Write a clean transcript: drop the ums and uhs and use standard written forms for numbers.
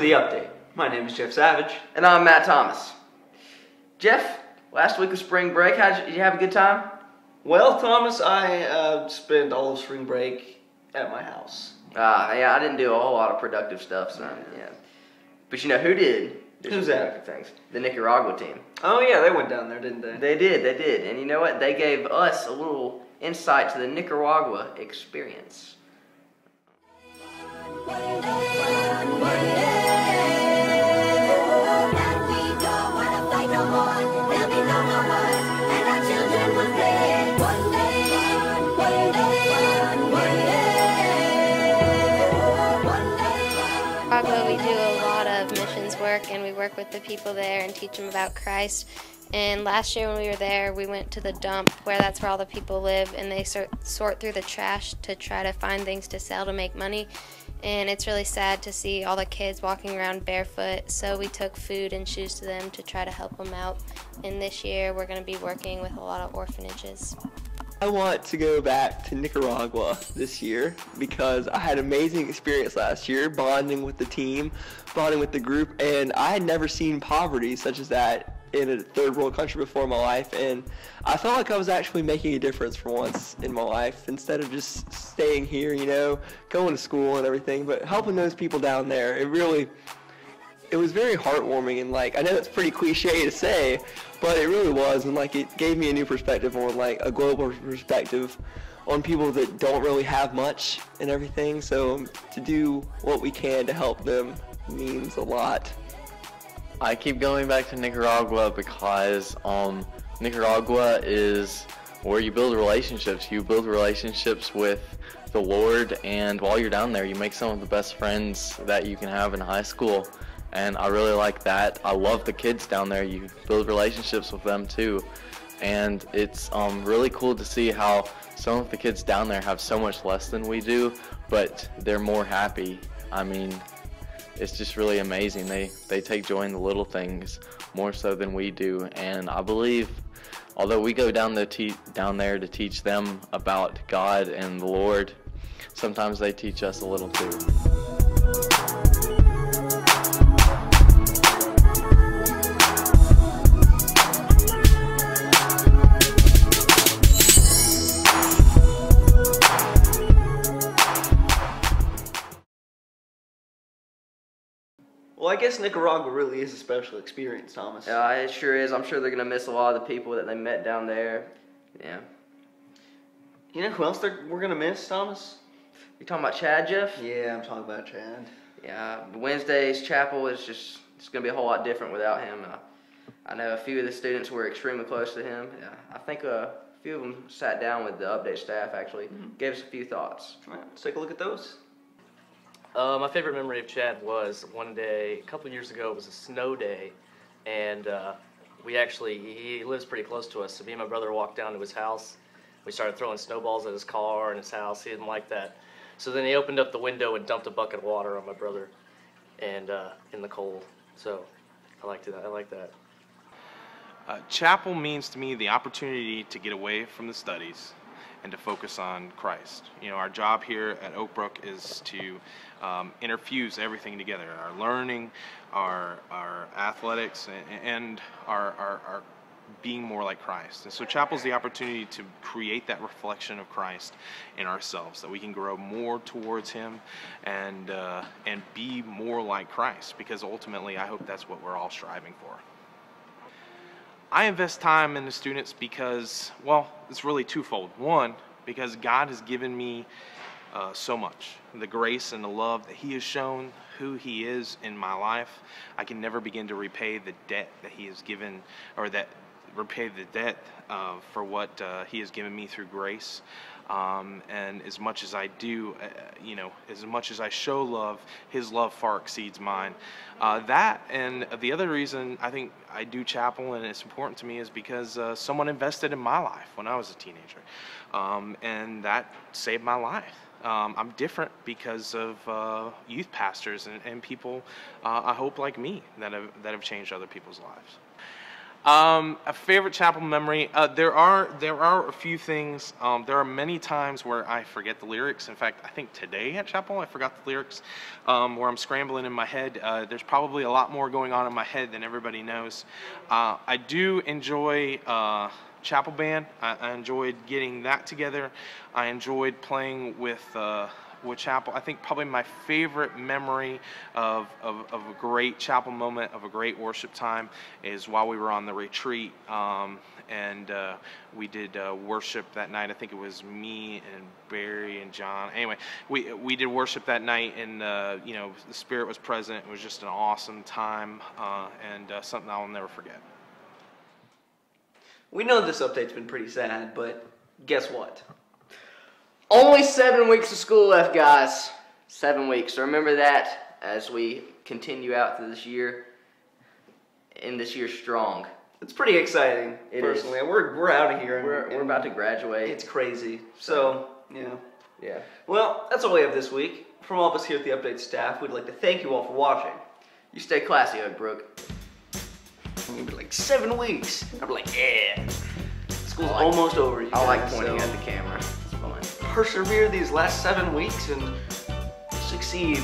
the update. My name is Jeff Savage. And I'm Matt Thomas. Jeff, last week was spring break. Did you have a good time? Well, Thomas, I spent all of spring break at my house. Yeah, I didn't do a whole lot of productive stuff, so yeah. But you know who did? Who's that? Things. The Nicaragua team. Oh yeah, they went down there, didn't they? They did. And you know what? They gave us a little insight to the Nicaragua experience. Nicaragua, we do a lot of missions work, and we work with the people there and teach them about Christ. And last year when we were there, we went to the dump, that's where all the people live, and they sort through the trash to try to find things to sell to make money. And it's really sad to see all the kids walking around barefoot, so we took food and shoes to them to try to help them out. And this year we're going to be working with a lot of orphanages. I want to go back to Nicaragua this year because I had an amazing experience last year bonding with the team, bonding with the group, and I had never seen poverty such as that in a third world country before in my life, and I felt like I was actually making a difference for once in my life instead of just staying here, going to school and everything, but helping those people down there. It was very heartwarming, and I know it's pretty cliche to say, but it really was, and it gave me a new perspective on a global perspective on people that don't really have much and everything. So to do what we can to help them means a lot. I keep going back to Nicaragua because Nicaragua is where you build relationships. You build relationships with the Lord, and while you're down there, you make some of the best friends that you can have in high school. And I really like that. I love the kids down there. You build relationships with them too. And it's really cool to see how some of the kids down there have so much less than we do, but they're more happy. I mean, it's just really amazing. They take joy in the little things more so than we do. And I believe, although we go down there to teach them about God and the Lord, sometimes they teach us a little too. Well, I guess Nicaragua really is a special experience, Thomas. Yeah, it sure is. I'm sure they're going to miss a lot of the people that they met down there. Yeah. You know who else we're going to miss, Thomas? You talking about Chad, Jeff? Yeah, I'm talking about Chad. Yeah, Wednesday's chapel is it's going to be a whole lot different without him. I know a few of the students were extremely close to him. Yeah, I think a few of them sat down with the update staff, actually, gave us a few thoughts. All right, let's take a look at those. My favorite memory of Chad was one day, a couple of years ago, it was a snow day, and he lives pretty close to us, so me and my brother walked down to his house. We started throwing snowballs at his car and his house. He didn't like that. So then he opened up the window and dumped a bucket of water on my brother and in the cold. So I liked it. I like that. Chapel means to me the opportunity to get away from the studies and to focus on Christ. Our job here at Oak Brook is to interfuse everything together: our learning, our athletics, and our being more like Christ. And so chapel is the opportunity to create that reflection of Christ in ourselves, that we can grow more towards Him and be more like Christ, because ultimately I hope that's what we're all striving for. I invest time in the students because, well, it's really twofold. One, because God has given me so much. The grace and the love that He has shown, who He is in my life. I can never begin to repay the debt that He has given, or repay the debt for what He has given me through grace. And as much as I do, as much as I show love, His love far exceeds mine. That, and the other reason I think I do chapel and it's important to me is because someone invested in my life when I was a teenager, and that saved my life. I'm different because of youth pastors and people, I hope, like me, that have changed other people's lives. A favorite chapel memory. There are a few things. There are many times where I forget the lyrics. In fact, I think today at chapel I forgot the lyrics. Where I'm scrambling in my head. There's probably a lot more going on in my head than everybody knows. I do enjoy chapel band. I enjoyed getting that together. I enjoyed playing with chapel. I think probably my favorite memory of a great chapel moment, of a great worship time, is while we were on the retreat, and we did worship that night. I think it was me and Barry and John. Anyway, we did worship that night, and the Spirit was present. It was just an awesome time, and something I'll never forget. We know this update's been pretty sad, but guess what? Only 7 weeks of school left, guys. 7 weeks. So remember that as we continue out through this year, and this year strong. It's pretty exciting, It personally. is. We're out of here. We're about to graduate. It's crazy. So, yeah. Yeah. Well, that's all we have this week. From all of us here at the Update staff, we'd like to thank you all for watching. You stay classy, Oak Brook. And you'd be like, 7 weeks. I'd be like, yeah. School's I like- almost over, you I like guys, pointing so at the camera. It's fun. persevere these last 7 weeks and succeed